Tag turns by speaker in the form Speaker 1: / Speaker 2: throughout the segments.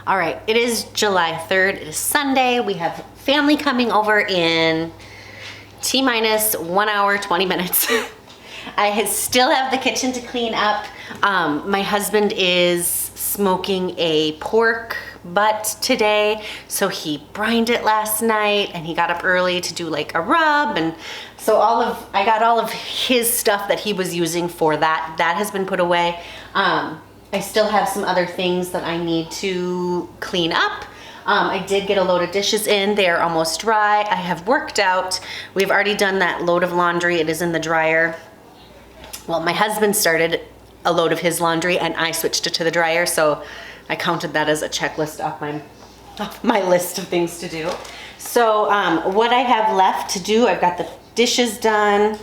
Speaker 1: All right, it is July 3rd. It is Sunday. We have family coming over in T-minus 1 hour, 20 minutes. I still have the kitchen to clean up. My husband is smoking a pork butt today, so he brined it last night and he got up early to do like a rub, and so I got all of his stuff that he was using for that has been put away. I still have some other things that I need to clean up. I did get a load of dishes in. They are almost dry. I have worked out. We've already done that load of laundry. It is in the dryer. Well, my husband started a load of his laundry and I switched it to the dryer, so I counted that as a checklist off my list of things to do. So what I have left to do, I've got the dishes done,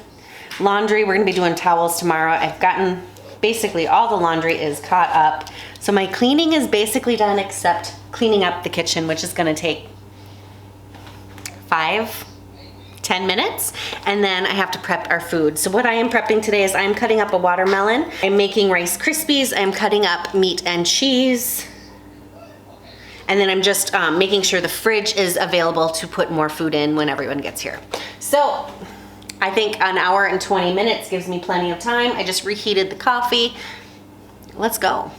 Speaker 1: laundry, we're gonna be doing towels tomorrow. I've gotten basically all the laundry is caught up. So my cleaning is basically done except cleaning up the kitchen, which is gonna take 5-10 minutes, and then I have to prep our food. So what I am prepping today is I'm cutting up a watermelon. I'm making Rice Krispies. I'm cutting up meat and cheese. And then I'm just making sure the fridge is available to put more food in when everyone gets here. So I think an hour and 20 minutes gives me plenty of time. I just reheated the coffee. Let's go.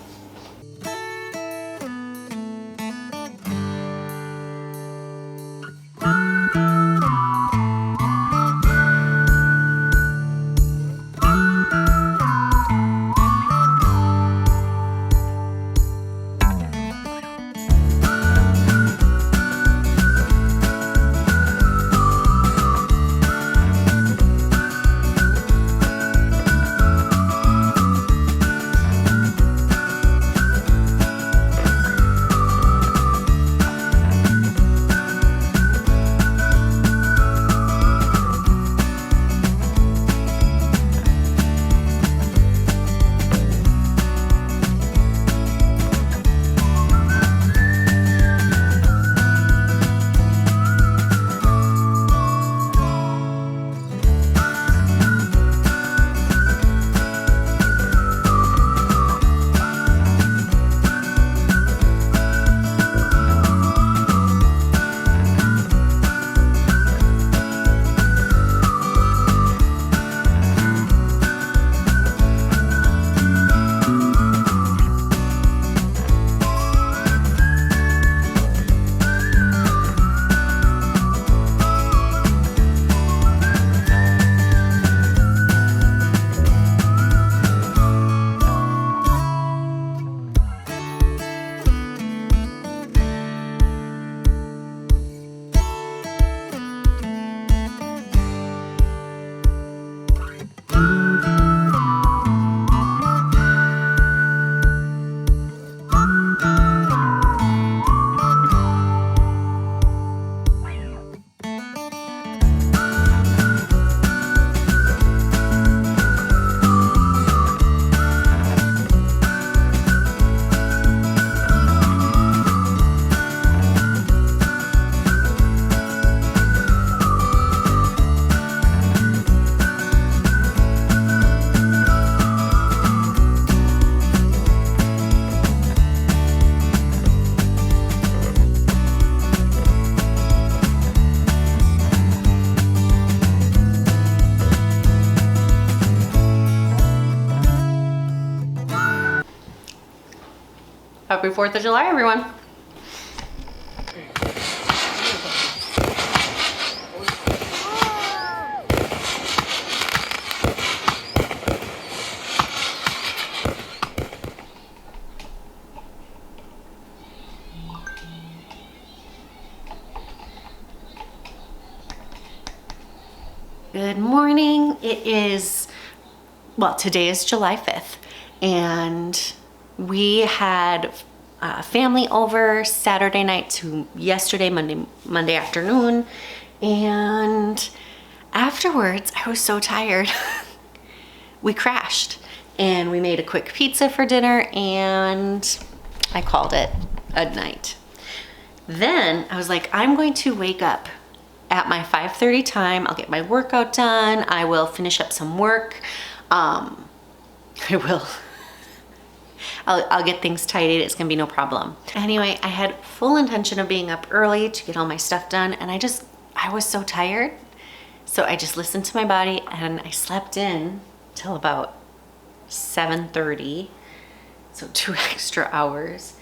Speaker 1: Happy 4th of July, everyone. Good morning. It is, well, today is July 5th, and we had family over Saturday night to yesterday, Monday afternoon, and afterwards I was so tired. We crashed and we made a quick pizza for dinner and I called it a night. Then I was like, I'm going to wake up at my 5:30 time. I'll get my workout done. I will finish up some work. I'll get things tidied. It's gonna be no problem. Anyway, I had full intention of being up early to get all my stuff done, and I was so tired. So I just listened to my body, and I slept in till about 7:30. So 2 extra hours.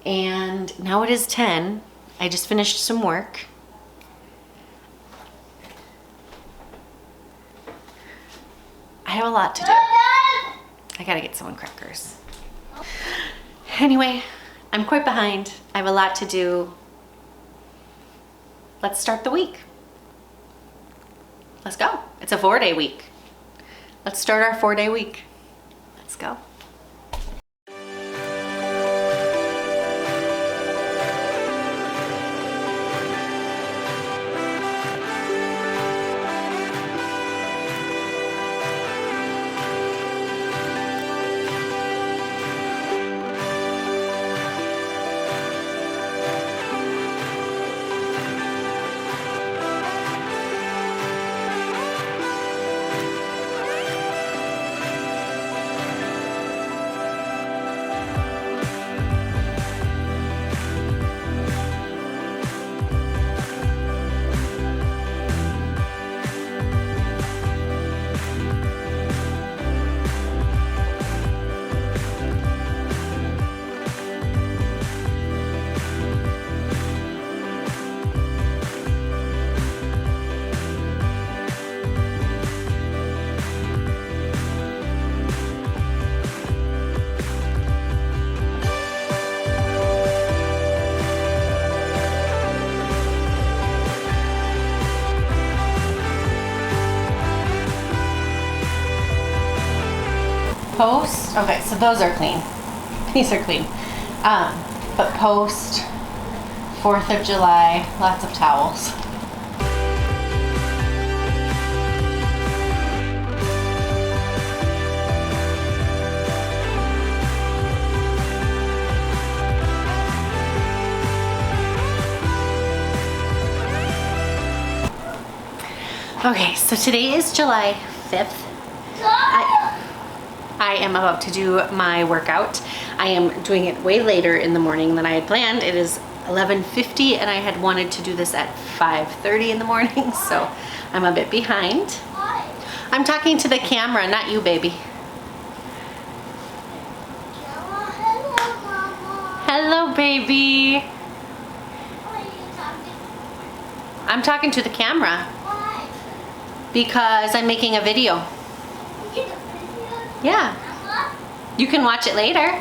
Speaker 1: And now it is 10. I just finished some work. I have a lot to do. I gotta get someone crackers. Anyway, I'm quite behind. I have a lot to do. Let's start the week. Let's go. It's a 4-day week. Let's start our 4-day week. Let's go. Post, okay, so those are clean. These are clean. But post 4th of July, lots of towels. Okay, so today is July 5th. I am about to do my workout. I am doing it way later in the morning than I had planned. It is 11:50 and I had wanted to do this at 5:30 in the morning, so I'm a bit behind. I'm talking to the camera, not you, baby. Hello, baby. I'm talking to the camera. Because I'm making a video. Yeah. You can watch it later.